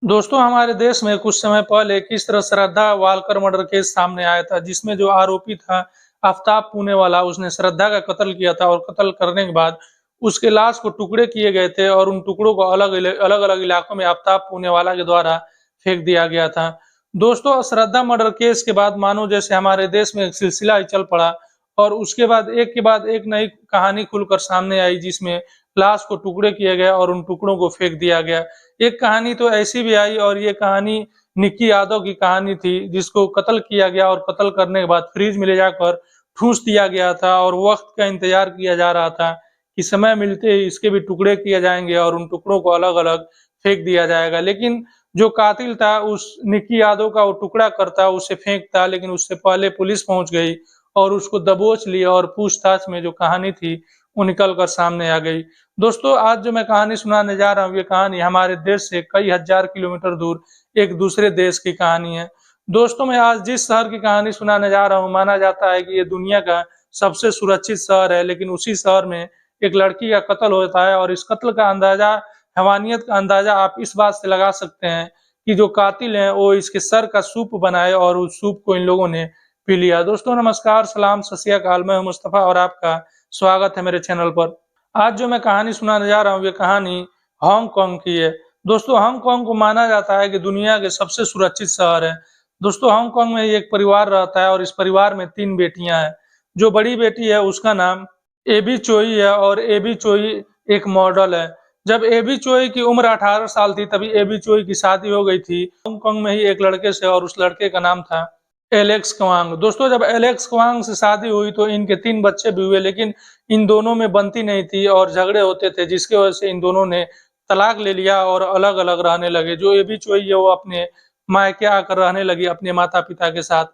दोस्तों हमारे देश में कुछ समय पहले किस तरह श्रद्धा वालकर मर्डर केस सामने आया था, जिसमें जो आरोपी था आफ्ताब पूनेवाला, उसने श्रद्धा का कत्ल किया था और कत्ल करने के बाद उसके लाश को टुकड़े किए गए थे और उन टुकड़ों को अलग अलग इलाकों में आफ्ताब पूनेवाला के द्वारा फेंक दिया गया था। दोस्तों श्रद्धा मर्डर केस के बाद मानो जैसे हमारे देश में एक सिलसिला ही चल पड़ा और उसके बाद एक के बाद एक नई कहानी खुलकर सामने आई, जिसमें लाश को टुकड़े किए गए और उन टुकड़ों को फेंक दिया गया। एक कहानी तो ऐसी भी आई और ये कहानी निक्की यादव की कहानी थी, जिसको कत्ल किया गया और कत्ल करने के बाद फ्रिज में ले जाकर ठूस दिया गया था और वक्त का इंतजार किया जा रहा था कि समय मिलते ही इसके भी टुकड़े किए जाएंगे और उन टुकड़ों को अलग अलग फेंक दिया जाएगा। लेकिन जो कातिल था उस निक्की यादव का वो टुकड़ा करता, उसे फेंकता, लेकिन उससे पहले पुलिस पहुंच गई और उसको दबोच लिया और पूछताछ में जो कहानी थी वो निकल कर सामने आ गई। दोस्तों आज जो मैं कहानी सुनाने जा रहा हूँ, ये कहानी हमारे देश से कई हजार किलोमीटर दूर एक दूसरे देश की कहानी है। दोस्तों मैं आज जिस शहर की कहानी सुनाने जा रहा हूँ, माना जाता है कि ये दुनिया का सबसे सुरक्षित शहर है, लेकिन उसी शहर में एक लड़की का कत्ल होता है और इस कत्ल का अंदाजा, हैवानियत का अंदाजा आप इस बात से लगा सकते हैं कि जो कातिल है वो इसके सर का सूप बनाए और उस सूप को इन लोगों ने पी लिया। दोस्तों नमस्कार, सलाम, सत श्री अकाल, मैं हूं मुस्तफा और आपका स्वागत है मेरे चैनल पर। आज जो मैं कहानी सुनाने जा रहा हूँ, ये कहानी हांगकांग की है। दोस्तों हांगकांग को माना जाता है कि दुनिया के सबसे सुरक्षित शहर है। दोस्तों हांगकांग में एक परिवार रहता है और इस परिवार में 3 बेटियां हैं। जो बड़ी बेटी है उसका नाम एबी चोई है और एबी चोई एक मॉडल है। जब एबी चोई की उम्र 18 साल थी तभी एबी चोई की शादी हो गई थी हांगकांग में ही एक लड़के से और उस लड़के का नाम था एलेक्स क्वांग। दोस्तों जब एलेक्स क्वांग से शादी हुई तो इनके 3 बच्चे भी हुए, लेकिन इन दोनों में बनती नहीं थी और झगड़े होते थे, जिसकी वजह से इन दोनों ने तलाक ले लिया और अलग-अलग रहने लगे। जो एबी चोई है वो अपने मायके आकर रहने लगी अपने माता-पिता के साथ।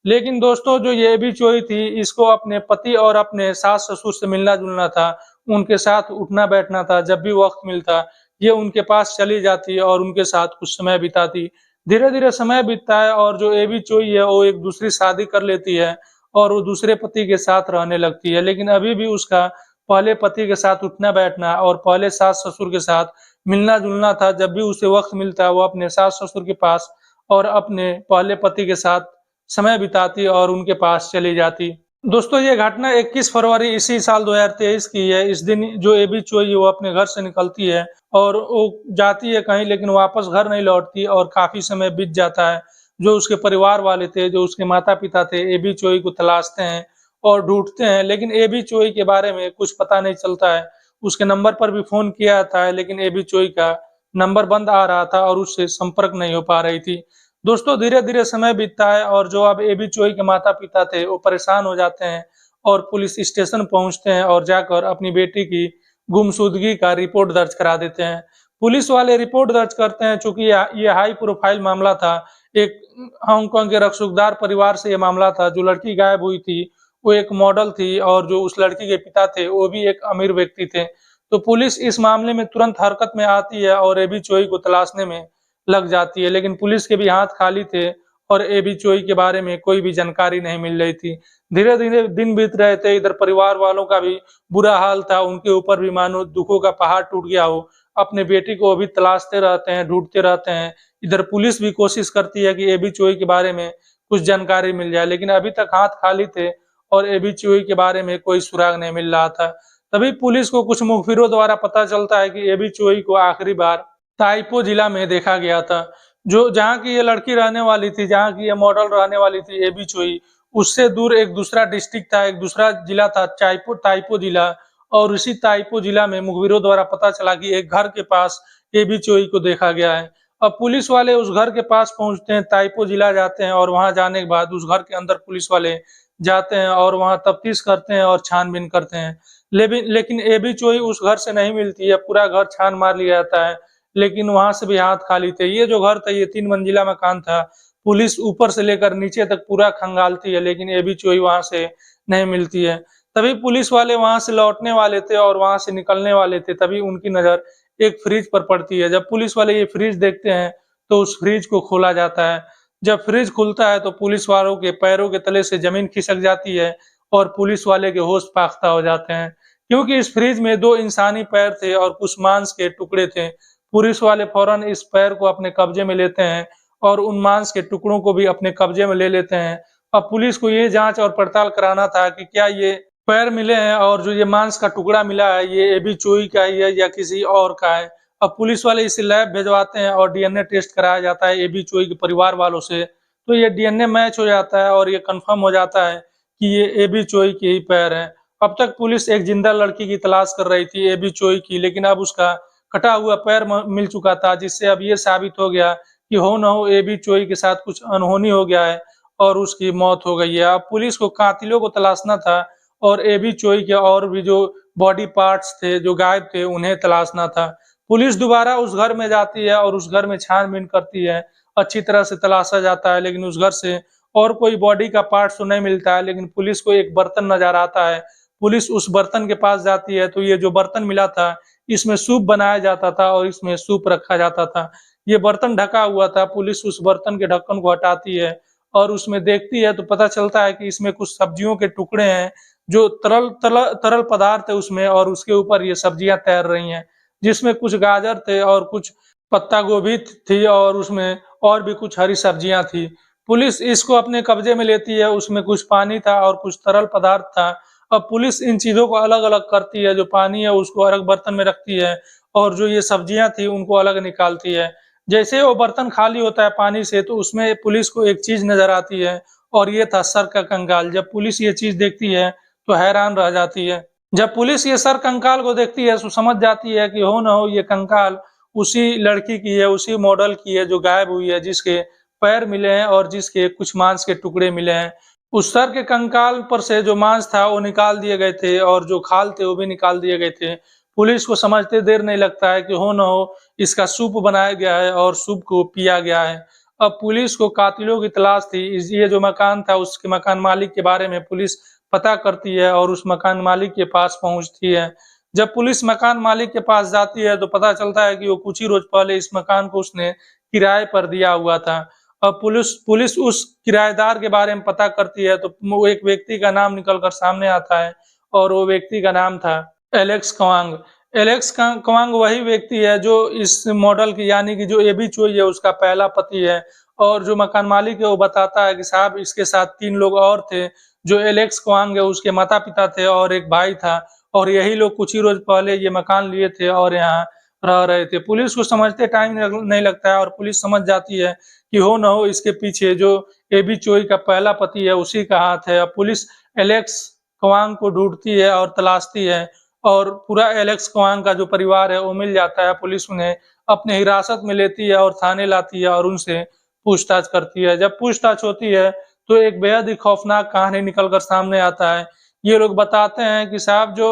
लेकिन दोस्तों जो ये एबी चोई थी, इसको अपने पति और अपने सास-ससुर से मिलना-जुलना था, उनके साथ उठना-बैठना था। जब भी वक़्त मिलता, ये उनके पास चली जाती और उनके साथ कुछ समय बिताती। धीरे-धीरे समय बीतता है और जो एबी चोई है वो एक दूसरी शादी कर लेती है और वो दूसरे पति के साथ रहने लगती है। लेकिन अभी भी उसका पहले पति के साथ उठना-बैठना और पहले सास-ससुर के साथ मिलना-जुलना था। जब भी उसे वक़्त मिलता है वो अपने सास-ससुर के पास और अपने पहले पति के साथ समय बिताती और उनके पास चली जाती। दोस्तों ये घटना 21 फरवरी इसी साल 2023 की है। इस दिन जो एबी चोई है वो अपने घर से निकलती है और वो जाती है कहीं, लेकिन वापस घर नहीं लौटती और काफ़ी समय बीत जाता है। जो उसके परिवार वाले थे, जो उसके माता-पिता थे, एबी चोई को तलाशते हैं और ढूँढते हैं, लेकिन एबी चोई के बारे में कुछ पता नहीं चलता है। उसके नंबर पर भी फ़ोन किया जाता है, लेकिन एबी चोई का नंबर बंद आ रहा था और उससे संपर्क नहीं हो पा रही थी। दोस्तों धीरे-धीरे समय बीतता है और जो अब एबी चोई के माता-पिता थे, वो परेशान हो जाते हैं और पुलिस स्टेशन पहुँचते हैं और जाकर अपनी बेटी की गुमशुदगी का रिपोर्ट दर्ज करा देते हैं। पुलिस वाले रिपोर्ट दर्ज करते हैं, चूँकि ये हाई प्रोफाइल मामला था। एक हांगकांग के रसूखदार परिवार से ये मामला था। जो लड़की गायब हुई थी, वो एक मॉडल थी और जो उस लड़की के पिता थे, वो भी एक अमीर व्यक्ति थे। तो पुलिस इस मामले में तुरंत हरकत में आती है और एबी चोई को तलाशने में लग जाती है, लेकिन पुलिस के भी हाथ खाली थे और एबी चोई के बारे में कोई भी जानकारी नहीं मिल रही थी। धीरे-धीरे दिन बीत रहे थे, इधर परिवार वालों का भी बुरा हाल था, उनके ऊपर भी मानो दुखों का पहाड़ टूट गया हो। अपने बेटी को अभी तलाशते रहते हैं, ढूँढते रहते हैं। इधर पुलिस भी कोशिश करती है कि एबी चोई के बारे में कुछ जानकारी मिल जाए, लेकिन अभी तक हाथ खाली थे और एबी चोई के बारे में कोई सुराग नहीं मिल रहा था। तभी पुलिस को कुछ मुखबिरों द्वारा पता चलता है कि एबी चोई को आखिरी बार ताइपो जिला में देखा गया था। जो जहाँ की ये लड़की रहने वाली थी, जहाँ की ये मॉडल रहने वाली थी एबी चोई, उससे दूर एक दूसरा डिस्ट्रिक्ट था, एक दूसरा जिला था ताइपो जिला और उसी ताइपो जिला में मुखबिरों द्वारा पता चला कि एक घर के पास एबी चोई को देखा गया है। अब पुलिस वाले उस घर के पास पहुँचते हैं, ताइपो जिला जाते हैं और वहाँ जाने के बाद उस घर के अंदर पुलिस वाले जाते हैं और वहाँ तफ्तीश करते हैं और छानबीन करते हैं। लेकिन एबी चोई उस घर से नहीं मिलती है, पूरा घर छान मार लिया जाता है। लेकिन वहाँ से भी हाथ खाली थे। ये जो घर था ये 3 मंजिला मकान था। पुलिस ऊपर से लेकर नीचे तक पूरा खंगालती है, लेकिन एबी चोई वहाँ से नहीं मिलती है। तभी पुलिस वाले वहाँ से लौटने वाले थे और वहाँ से निकलने वाले थे, तभी उनकी नज़र एक फ्रिज पर पड़ती है। जब पुलिस वाले ये फ्रिज देखते हैं, तो उस फ्रिज को खोला जाता है। जब फ्रिज खुलता है तो पुलिस वालों के पैरों के तले से ज़मीन खिसक जाती है और पुलिस वाले के होश पाख्ता हो जाते हैं। क्योंकि इस फ्रिज में 2 इंसानी पैर थे और कुछ मांस के टुकड़े थे। पुलिस वाले फौरन इस पैर को अपने कब्जे में लेते हैं और उन मांस के टुकड़ों को भी अपने कब्जे में ले लेते हैं। अब पुलिस को ये जाँच और पड़ताल कराना था कि क्या ये पैर मिले हैं और जो ये मांस का टुकड़ा मिला है ये एबी चोई का ही है या किसी और का है। अब पुलिस वाले इसे लैब भिजवाते हैं और डीएनए टेस्ट कराया जाता है एबी चोई के परिवार वालों से। तो ये डीएनए मैच हो जाता है और ये कन्फर्म हो जाता है कि ये एबी चोई के ही पैर हैं। अब तक पुलिस एक जिंदा लड़की की तलाश कर रही थी एबी चोई की, लेकिन अब उसका कटा हुआ पैर मिल चुका था, जिससे अब ये साबित हो गया कि हो न हो एबी चोई के साथ कुछ अनहोनी हो गया है और उसकी मौत हो गई है। अब पुलिस को कातिलों को तलाशना था और एबी चोई के और भी जो बॉडी पार्ट्स थे जो गायब थे उन्हें तलाशना था। पुलिस दोबारा उस घर में जाती है और उस घर में छानबीन करती है, अच्छी तरह से तलाशा जाता है, लेकिन उस घर से और कोई बॉडी का पार्ट्स तो नहीं मिलता है, लेकिन पुलिस को एक बर्तन नजर आता है। पुलिस उस बर्तन के पास जाती है तो ये जो बर्तन मिला था इसमें सूप बनाया जाता था और इसमें सूप रखा जाता था। ये बर्तन ढका हुआ था, पुलिस उस बर्तन के ढक्कन को हटाती है और उसमें देखती है तो पता चलता है कि इसमें कुछ सब्जियों के टुकड़े हैं, जो तरल पदार्थ है उसमें, और उसके ऊपर ये सब्जियां तैर रही हैं, जिसमें कुछ गाजर थे और कुछ पत्ता गोभी थी और उसमें और भी कुछ हरी सब्जियां थी। पुलिस इसको अपने कब्जे में लेती है, उसमें कुछ पानी था और कुछ तरल पदार्थ था। अब पुलिस इन चीजों को अलग-अलग करती है, जो पानी है उसको अलग बर्तन में रखती है और जो ये सब्जियां थी उनको अलग निकालती है। जैसे वो बर्तन खाली होता है पानी से तो उसमें पुलिस को एक चीज नजर आती है और ये था सर का कंकाल। जब पुलिस ये चीज देखती है तो हैरान रह जाती है। जब पुलिस ये सर कंकाल को देखती है तो समझ जाती है कि हो न हो ये कंकाल उसी लड़की की है, उसी मॉडल की है जो गायब हुई है, जिसके पैर मिले हैं और जिसके कुछ मांस के टुकड़े मिले हैं। उस सर के कंकाल पर से जो मांस था वो निकाल दिए गए थे और जो खाल थे वो भी निकाल दिए गए थे। पुलिस को समझते देर नहीं लगता है कि हो न हो इसका सूप बनाया गया है और सूप को पिया गया है। अब पुलिस को कातिलों की तलाश थी। ये जो मकान था उसके मकान मालिक के बारे में पुलिस पता करती है और उस मकान मालिक के पास पहुंचती है। जब पुलिस मकान मालिक के पास जाती है तो पता चलता है कि वो कुछ ही रोज पहले इस मकान को उसने किराए पर दिया हुआ था। अब पुलिस पुलिस उस किराएदार के बारे में पता करती है तो वो एक व्यक्ति का नाम निकल कर सामने आता है और वो व्यक्ति का नाम था एलेक्स कवांग। एलेक्स कवांग वही व्यक्ति है जो इस मॉडल की यानी कि जो एबी चोई है उसका पहला पति है, और जो मकान मालिक है वो बताता है कि साहब इसके साथ 3 लोग और थे। जो एलेक्स कवांग है उसके माता-पिता थे और एक भाई था और यही लोग कुछ ही रोज पहले ये मकान लिए थे और यहाँ रह रहे थे। पुलिस को समझते टाइम नहीं लगता है और पुलिस समझ जाती है कि हो न हो इसके पीछे जो एबी चोई का पहला पति है उसी का हाथ है। अब पुलिस एलेक्स कवांग को ढूंढती है और तलाशती है और पूरा एलेक्स कवांग का जो परिवार है वो मिल जाता है। पुलिस उन्हें अपने हिरासत में लेती है और थाने लाती है और उनसे पूछताछ करती है। जब पूछताछ होती है तो एक बेहद ही खौफनाक कहानी निकलकर सामने आता है। ये लोग बताते हैं कि साहब जो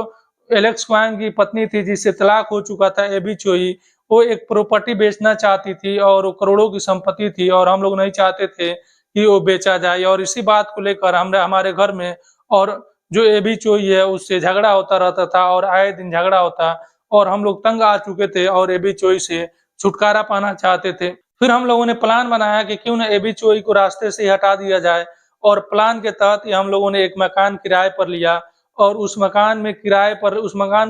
एलेक्स कवांग की पत्नी थी जिससे तलाक हो चुका था एबी चोई, वो एक प्रॉपर्टी बेचना चाहती थी और वो करोड़ों की संपत्ति थी और हम लोग नहीं चाहते थे कि वो बेचा जाए, और इसी बात को लेकर हमने हमारे घर में और जो एबी चोई है उससे झगड़ा होता रहता था और आए दिन झगड़ा होता और हम लोग तंग आ चुके थे और एबी चोई से छुटकारा पाना चाहते थे। फिर हम लोगों ने प्लान बनाया कि क्यों ना एबी चोई को रास्ते से ही हटा दिया जाए, और प्लान के तहत ही हम लोगों ने एक मकान किराए पर लिया और उस मकान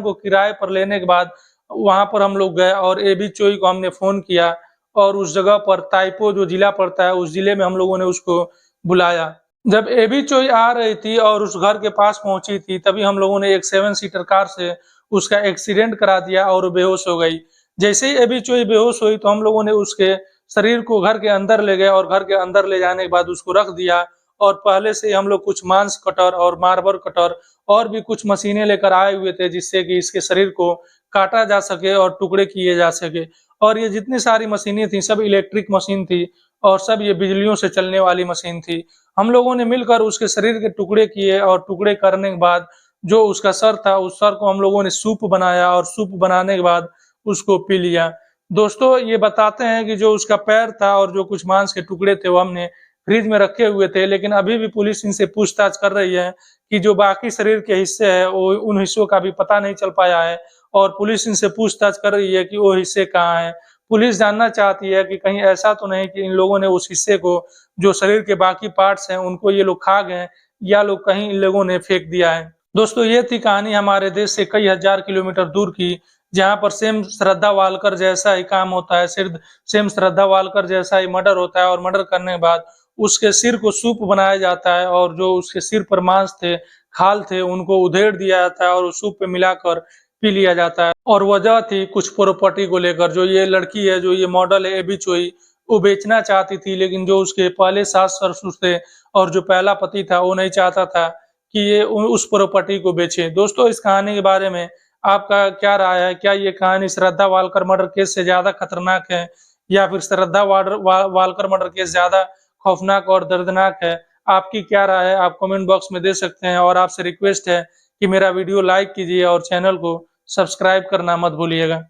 को किराए पर लेने के बाद वहां पर हम लोग गए और एबी चोई को हमने फोन किया और उस जगह पर ताइपो जो जिला पड़ता है उस जिले में हम लोगों ने उसको बुलाया। जब एबी चोई आ रही थी और उस घर के पास पहुंची थी तभी हम लोगों ने एक 7 सीटर कार से उसका एक्सीडेंट करा दिया और वो बेहोश हो गई। जैसे ही एबी चोई बेहोश हुई तो हम लोगों ने उसके शरीर को घर के अंदर ले गए और घर के अंदर ले जाने के बाद उसको रख दिया और पहले से हम लोग कुछ मांस कटर और मार्बर कटर और भी कुछ मशीनें लेकर आए हुए थे जिससे कि इसके शरीर को काटा जा सके और टुकड़े किए जा सके। और ये जितनी सारी मशीनें थी सब इलेक्ट्रिक मशीन थी और सब ये बिजलियों से चलने वाली मशीन थी। हम लोगों ने मिलकर उसके शरीर के टुकड़े किए और टुकड़े करने के बाद जो उसका सर था उस सर को हम लोगों ने सूप बनाया और सूप बनाने के बाद उसको पी लिया। दोस्तों ये बताते हैं कि जो उसका पैर था और जो कुछ मांस के टुकड़े थे वो हमने फ्रिज में रखे हुए थे, लेकिन अभी भी पुलिस इनसे पूछताछ कर रही है कि जो बाकी शरीर के हिस्से हैं वो उन हिस्सों का भी पता नहीं चल पाया है और पुलिस इनसे पूछताछ कर रही है कि वो हिस्से कहाँ हैं। पुलिस जानना चाहती है कि कहीं ऐसा तो नहीं कि इन लोगों ने उस हिस्से को जो शरीर के बाकी पार्ट्स हैं उनको ये लोग खा गए या लोग कहीं इन लोगों ने फेंक दिया है। दोस्तों ये थी कहानी हमारे देश से कई हजार किलोमीटर दूर की, जहाँ पर सेम श्रद्धा वालकर जैसा ही काम होता है, सेम श्रद्धा वालकर जैसा ही मर्डर होता है और मर्डर करने के बाद उसके सिर को सूप बनाया जाता है और जो उसके सिर पर मांस थे, खाल थे, उनको उधेड़ दिया जाता है और उस सूप पे मिलाकर पी लिया जाता है। और वजह थी कुछ प्रॉपर्टी को लेकर। जो ये लड़की है, जो ये मॉडल है एबी चोई, वो बेचना चाहती थी, लेकिन जो उसके पहले सास-ससुर थे और जो पहला पति था, वो नहीं चाहता था कि ये उस प्रॉपर्टी को बेचे। दोस्तों, इस कहानी के बारे में आपका क्या राय है? क्या ये कहानी श्रद्धा वालकर मर्डर केस से ज़्यादा खतरनाक है या फिर श्रद्धा वालकर मर्डर केस ज़्यादा खौफनाक और दर्दनाक है? आपकी क्या राय है? आप कमेंट बॉक्स में दे सकते हैं और आपसे रिक्वेस्ट है कि मेरा वीडियो लाइक कीजिए और चैनल को सब्सक्राइब करना मत भूलिएगा।